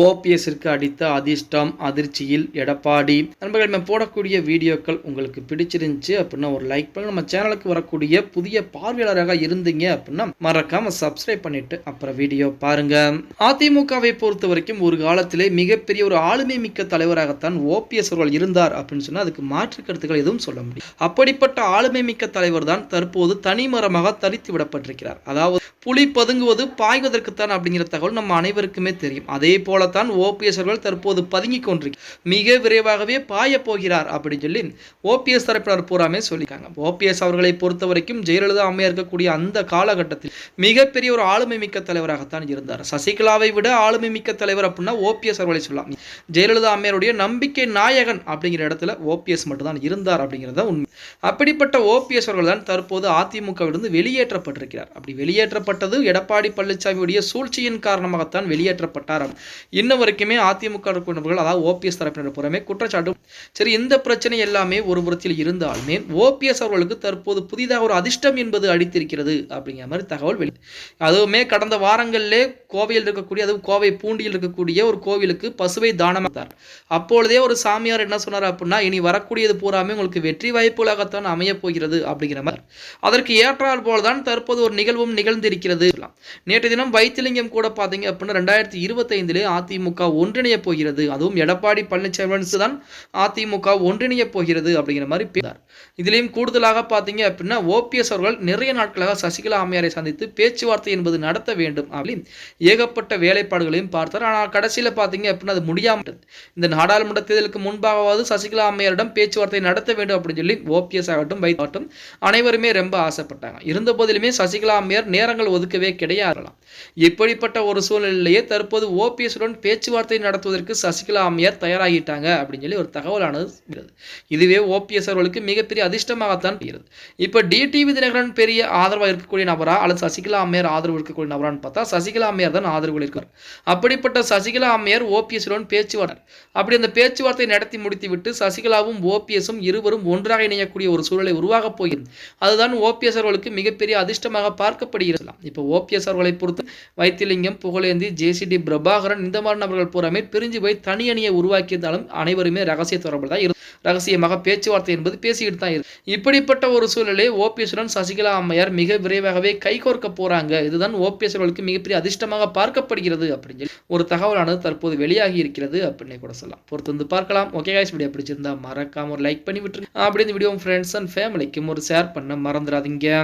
ஓபிஎஸ்ஸிற்கு அடித்த அதிர்ஷ்டம் அதிர்ச்சியில் எடப்பாடி. நண்பர்கள், நம்ம போடக்கூடிய வீடியோக்கள் உங்களுக்கு பிடிச்சிருந்துச்சு அப்படின்னா ஒரு லைக் பண்ணுங்க. நம்ம சேனலுக்கு வரக்கூடிய புதிய பார்வையாளராக இருந்தீங்க அப்படின்னா மறக்காம சப்ஸ்கிரைப் பண்ணிட்டு அப்புறம் வீடியோ பாருங்க. அதிமுகவை பொறுத்த வரைக்கும் ஒரு காலத்திலே மிகப்பெரிய ஒரு ஆளுமை மிக்க தலைவராகத்தான் ஓபிஎஸ் அவர்கள் இருந்தார் அப்படின்னு சொன்னா அதுக்கு மாற்று கருத்துக்கள் எதுவும் சொல்ல முடியும். அப்படிப்பட்ட ஆளுமை மிக்க தலைவர் தான் தற்போது தனிமரமாக தரித்து விடப்பட்டிருக்கிறார். அதாவது புலி பதுங்குவது பாய்வதற்குத்தான் அப்படிங்கிற தகவல் நம்ம அனைவருக்குமே தெரியும். அதே போலத்தான் ஓபிஎஸ் அவர்கள் தற்போது பதுங்கி கொண்டிருக்கிறார். மிக விரைவாகவே பாய போகிறார் அப்படின்னு சொல்லி ஓபிஎஸ் தரப்பினர் பூராமே சொல்லியிருக்காங்க. ஓபிஎஸ் அவர்களை பொறுத்த வரைக்கும் ஜெயலலிதா அம்மையா இருக்கக்கூடிய அந்த காலகட்டத்தில் மிகப்பெரிய ஒரு ஆளுமை மிக்க தலைவராகத்தான் இருந்தார். சசிகலாவை விட ஆளுமை மிக்க தலைவர் அப்படின்னா ஓபிஎஸ் அவர்களை சொல்லலாம். ஜெயலலிதா அம்மையாருடைய நம்பிக்கை நாயகன் அப்படிங்கிற இடத்துல ஓபிஎஸ் மட்டும் தான் இருந்தார் அப்படிங்கிறத உண்மை. அப்படிப்பட்ட ஓபிஎஸ் அவர்கள் தான் தற்போது அதிமுகவிலிருந்து வெளியேற்றப்பட்டிருக்கிறார். அப்படி வெளியேற்றப்பட்டது எடப்பாடி பழனிசாமியுடைய சூழ்ச்சியின் காரணமாகத்தான் வெளியேற்றப்பட்டார். இன்ன வரைக்குமே அதிமுக நபர்கள், அதாவது ஓபிஎஸ் தரப்பினர் புறமே குற்றச்சாட்டு. சரி, இந்த பிரச்சனை எல்லாமே ஒரு புறத்தில் இருந்தாலுமே ஓபிஎஸ் அவர்களுக்கு தற்போது புதிதாக ஒரு அதிர்ஷ்டம் என்பது அடித்திருக்கிறது அப்படிங்கிற மாதிரி தகவல் வெளி. அதுவுமே கடந்த வாரங்களிலே கோவையில் இருக்கக்கூடிய, அதுவும் கோவை பூண்டியில் இருக்கக்கூடிய ஒரு கோவிலுக்கு பசுவை தானமாத்தார். அப்பொழுதே ஒரு சாமியார் என்ன சொன்னார் அப்படின்னா, இனி வரக்கூடியது பூராமே உங்களுக்கு வெற்றி வாய்ப்புகளாகத்தான் அமைய போகிறது அப்படிங்கிற மாதிரி. அதற்கு ஏற்றால் போல்தான் தற்போது ஒரு நிகழ்வும் நிகழ்ந்திருக்கிறது. நேற்று தினம் வைத்திலிங்கம் கூட பார்த்தீங்க அப்படின்னா 2025 அதிமுக ஒன்றிணைய போகிறது, அதுவும் எடப்பாடி பழனிசாமி தான் அதிமுக ஒன்றிணைய போகிறது அப்படிங்கிற மாதிரி பேசினார். இதிலையும் கூடுதலாக பார்த்தீங்க அப்படின்னா ஓபிஎஸ் அவர்கள் நிறைய நாட்களாக சசிகலா அம்மையாரை சந்தித்து பேச்சுவார்த்தை என்பது நடத்த வேண்டும் அப்படின்னு ஏகப்பட்ட வேலைப்பாடுகளையும் பார்த்தார். ஆனால் கடைசியில் பார்த்தீங்க அப்படின்னா அது முடியாமல் இந்த நாடாளுமன்ற தேர்தலுக்கு முன்பாகவாவது சசிகலா அம்மையாரிடம் பேச்சுவார்த்தை நடத்த வேண்டும் அப்படின்னு சொல்லி ஓபிஎஸ் ஆகட்டும் வைத்தாட்டும் அனைவருமே ரொம்ப ஆசைப்பட்டாங்க. இருந்த போதிலுமே சசிகலா அம்மையார் நேரங்கள் ஒதுக்கவே கிடையாதுலாம். இப்படிப்பட்ட ஒரு சூழ்நிலையிலேயே தற்போது ஓபிஎஸ் உடன் பேச்சுவார்த்தை நடத்துவதற்கு சசிகலா அம்மையார் தயாராகிட்டாங்க அப்படின்னு சொல்லி ஒரு தகவலானது. இதுவே ஓபிஎஸ் அவர்களுக்கு மிகப்பெரிய அதிர்ஷ்டமாகத்தான் இருக்கிறது. இப்போ டிடிவி தினகரன் பெரிய ஆதரவாக இருக்கக்கூடிய நபரா அல்லது சசிகலா அம்மையார் ஆதரவு இருக்கக்கூடிய நபரான்னு பார்த்தா சசிகலா அம்மையார் தான் ஆதரவு இருக்கார். அப்படிப்பட்ட சசிகலா அம்மையார் ஓபிஎஸ் உடன் பேச்சுவார்த்தை, அப்படி அந்த பேச்சுவார்த்தை நடத்தி முடித்துவிட்டு சசிகலாவும் ஓபிஎஸும் இருவரும் ஒன்றாக இணையக்கூடிய ஒரு சூழலை உருவாக போகிறது. அதுதான் ஓபிஎஸ் அவர்களுக்கு மிகப்பெரிய அதிர்ஷ்டமாக பார்க்கப்படுகிறது. இப்போ ஓபிஎஸ் அவர்களை பொறுத்து வைத்திலிங்கம், புகழேந்தி, ஜேசிடி பிரபாகரன் இந்த மாதிரி நபர்கள் பூராமே பிரிஞ்சு போய் தனி அணியை உருவாக்கியிருந்தாலும் அனைவருமே ரகசிய தொடர்பு தான் ரகசியமாக பேச்சுவார்த்தை என்பது பேசிக்கிட்டு தான் இருக்கு. இப்படிப்பட்ட ஒரு சூழலை ஓபிஎஸ் உடன் சசிகலா அம்மையார் மிக விரைவாகவே கைகோர்க்க போறாங்க. இதுதான் ஓபிஎஸ் அவர்களுக்கு மிகப்பெரிய அதிர்ஷ்டமாக பார்க்கப்படுகிறது அப்படின்னு சொல்லி ஒரு தகவலானது தற்போது வெளியாகி இருக்கிறது அப்படின்னு கூட சொல்லலாம். பொறுத்து வந்து பார்க்கலாம். ஓகே गाइस, வீடியோ பிடிச்சிருந்தா மறக்காம ஒரு லைக் பண்ணி விட்டுருங்க. அப்படி இந்த வீடியோ ஃப்ரெண்ட்ஸ் அண்ட் ஃபேமிலிக்கும் ஒரு ஷேர் பண்ண மறந்துடாதீங்க.